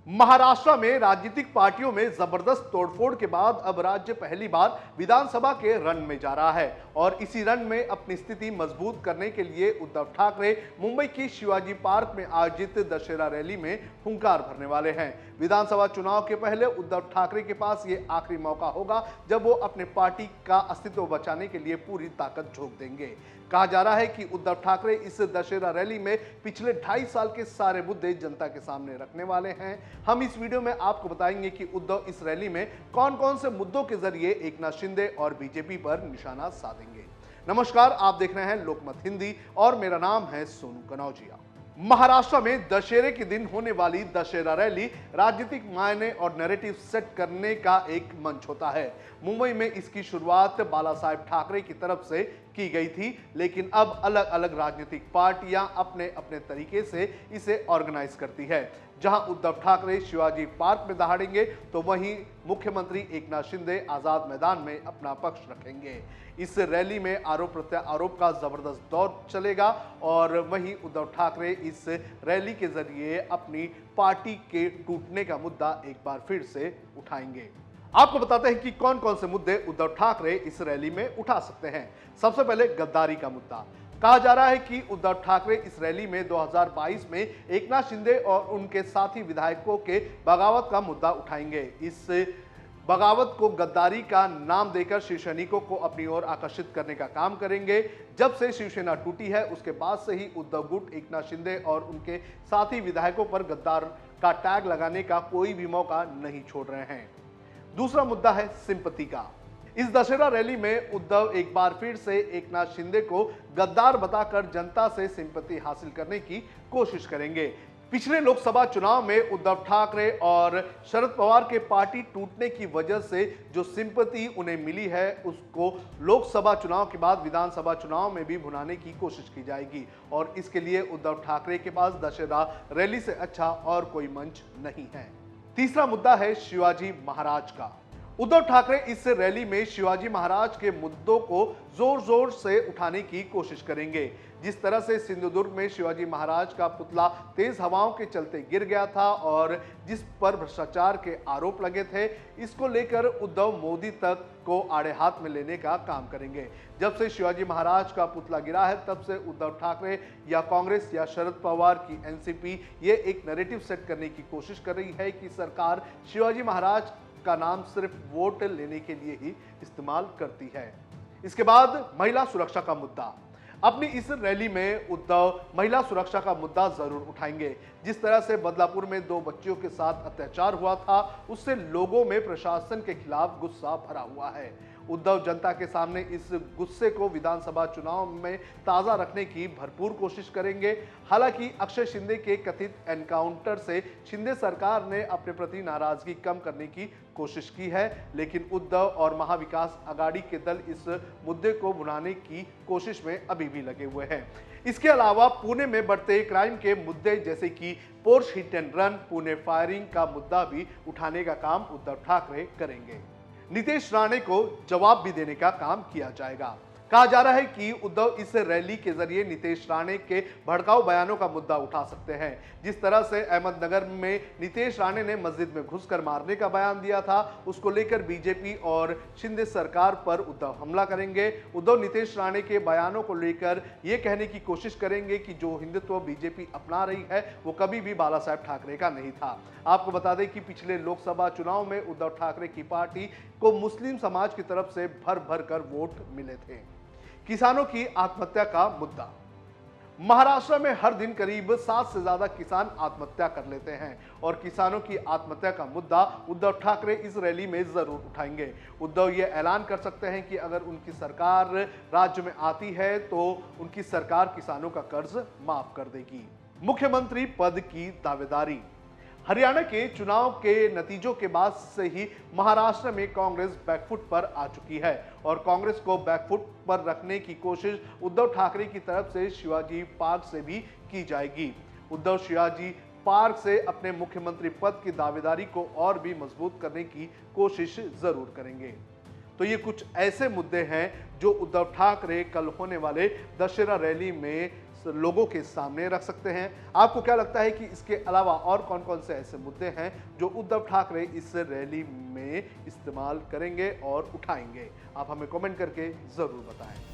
महाराष्ट्र में राजनीतिक पार्टियों में जबरदस्त तोड़फोड़ के बाद अब राज्य पहली बार विधानसभा के रण में जा रहा है और इसी रण में अपनी स्थिति मजबूत करने के लिए उद्धव ठाकरे मुंबई की शिवाजी पार्क में आयोजित दशहरा रैली में हुंकार भरने वाले हैं। विधानसभा चुनाव के पहले उद्धव ठाकरे के पास ये आखिरी मौका होगा जब वो अपने पार्टी का अस्तित्व बचाने के लिए पूरी ताकत झोंक देंगे। कहा जा रहा है कि उद्धव ठाकरे इस दशहरा रैली में पिछले 2.5 साल के सारे मुद्दे जनता के सामने रखने वाले हैं। हम इस वीडियो में आपको बताएंगे कि उद्धव इस रैली में कौन कौन से मुद्दों के जरिए एकनाथ शिंदे और बीजेपी पर निशाना साधेंगे। नमस्कार, आप देख रहे हैं लोकमत हिंदी और मेरा नाम है सोनू कनौजिया। महाराष्ट्र में दशहरे के दिन होने वाली दशहरा रैली राजनीतिक मायने और नैरेटिव सेट करने का एक मंच होता है। मुंबई में इसकी शुरुआत बाला साहेब ठाकरे की तरफ से की गई थी, लेकिन अब अलग अलग राजनीतिक पार्टियां अपने अपने तरीके से इसे ऑर्गेनाइज करती है। जहां उद्धव ठाकरे शिवाजी पार्क में दहाड़ेंगे तो वहीं मुख्यमंत्री एकनाथ शिंदे आजाद मैदान में अपना पक्ष रखेंगे। इस रैली में आरोप प्रत्यारोप का जबरदस्त दौर चलेगा और वहीं उद्धव ठाकरे इस रैली के जरिए अपनी पार्टी के टूटने का मुद्दा एक बार फिर से उठाएंगे। आपको बताते हैं कि कौन कौन से मुद्दे उद्धव ठाकरे इस रैली में उठा सकते हैं। सबसे पहले गद्दारी का मुद्दा। कहा जा रहा है कि उद्धव ठाकरे इस रैली में 2022 में एकनाथ शिंदे और उनके साथी विधायकों के बगावत का मुद्दा उठाएंगे। इस बगावत को गद्दारी का नाम देकर शिवसैनिकों को अपनी ओर आकर्षित करने का काम करेंगे। जब से शिवसेना टूटी है उसके बाद से ही उद्धव गुट एकनाथ शिंदे और उनके साथी विधायकों पर गद्दार का टैग लगाने का कोई भी मौका नहीं छोड़ रहे हैं। दूसरा मुद्दा है सिंपैथी का। इस दशहरा रैली में उद्धव एक बार फिर से एकनाथ शिंदे को गद्दार बताकर जनता से सिंपैथी हासिल करने की कोशिश करेंगे। पिछले लोकसभा चुनाव में उद्धव ठाकरे और शरद पवार के पार्टी टूटने की वजह से जो सिंपैथी उन्हें मिली है उसको लोकसभा चुनाव के बाद विधानसभा चुनाव में भी भुनाने की कोशिश की जाएगी और इसके लिए उद्धव ठाकरे के पास दशहरा रैली से अच्छा और कोई मंच नहीं है। तीसरा मुद्दा है शिवाजी महाराज का। उद्धव ठाकरे इस रैली में शिवाजी महाराज के मुद्दों को जोर जोर से उठाने की कोशिश करेंगे। जिस तरह से सिंधुदुर्ग में शिवाजी महाराज का पुतला तेज हवाओं के चलते गिर गया था और जिस पर भ्रष्टाचार के आरोप लगे थे, इसको लेकर उद्धव मोदी तक को आड़े हाथ में लेने का काम करेंगे। जब से शिवाजी महाराज का पुतला गिरा है तब से उद्धव ठाकरे या कांग्रेस या शरद पवार की एनसीपी ये एक नैरेटिव सेट करने की कोशिश कर रही है कि सरकार शिवाजी महाराज का नाम सिर्फ वोट लेने के लिए ही इस्तेमाल करती है। इसके बाद महिला सुरक्षा का मुद्दा। अपनी इस रैली में उद्धव महिला सुरक्षा का मुद्दा जरूर उठाएंगे। जिस तरह से बदलापुर में 2 बच्चियों के साथ अत्याचार हुआ था उससे लोगों में प्रशासन के खिलाफ गुस्सा भरा हुआ है। उद्धव जनता के सामने इस गुस्से को विधानसभा चुनाव में ताजा रखने की भरपूर कोशिश करेंगे। हालांकि अक्षय शिंदे के कथित एनकाउंटर से शिंदे सरकार ने अपने प्रति नाराजगी कम करने की कोशिश की है, लेकिन उद्धव और महाविकास आघाड़ी के दल इस मुद्दे को भुनाने की कोशिश में अभी भी लगे हुए हैं। इसके अलावा पुणे में बढ़ते क्राइम के मुद्दे जैसे कि Porsche hit and run, Pune firing का मुद्दा भी उठाने का काम उद्धव ठाकरे करेंगे। नीतीश राणे को जवाब भी देने का काम किया जाएगा। कहा जा रहा है कि उद्धव इस रैली के जरिए नीतीश राणे के भड़काऊ बयानों का मुद्दा उठा सकते हैं। जिस तरह से अहमदनगर में नीतीश राणे ने मस्जिद में घुसकर मारने का बयान दिया था, उसको लेकर बीजेपी और शिंदे सरकार पर उद्धव हमला करेंगे। उद्धव नीतीश राणे के बयानों को लेकर यह कहने की कोशिश करेंगे कि जो हिंदुत्व बीजेपी अपना रही है वो कभी भी बाला साहेब ठाकरे का नहीं था। आपको बता दें कि पिछले लोकसभा चुनाव में उद्धव ठाकरे की पार्टी को मुस्लिम समाज की तरफ से भर भर कर वोट मिले थे। किसानों की आत्महत्या का मुद्दा। महाराष्ट्र में हर दिन करीब 7 से ज्यादा किसान आत्महत्या कर लेते हैं और किसानों की आत्महत्या का मुद्दा उद्धव ठाकरे इस रैली में जरूर उठाएंगे। उद्धव ये ऐलान कर सकते हैं कि अगर उनकी सरकार राज्य में आती है तो उनकी सरकार किसानों का कर्ज माफ कर देगी। मुख्यमंत्री पद की दावेदारी। हरियाणा के चुनाव के नतीजों के बाद से ही महाराष्ट्र में कांग्रेस बैकफुट पर आ चुकी है और कांग्रेस को बैकफुट पर रखने की कोशिश उद्धव ठाकरे की तरफ से शिवाजी पार्क से भी की जाएगी। उद्धव शिवाजी पार्क से अपने मुख्यमंत्री पद की दावेदारी को और भी मजबूत करने की कोशिश जरूर करेंगे। तो ये कुछ ऐसे मुद्दे हैं जो उद्धव ठाकरे कल होने वाले दशहरा रैली में लोगों के सामने रख सकते हैं। आपको क्या लगता है कि इसके अलावा और कौन कौन से ऐसे मुद्दे हैं जो उद्धव ठाकरे इस रैली में इस्तेमाल करेंगे और उठाएंगे? आप हमें कमेंट करके जरूर बताएं।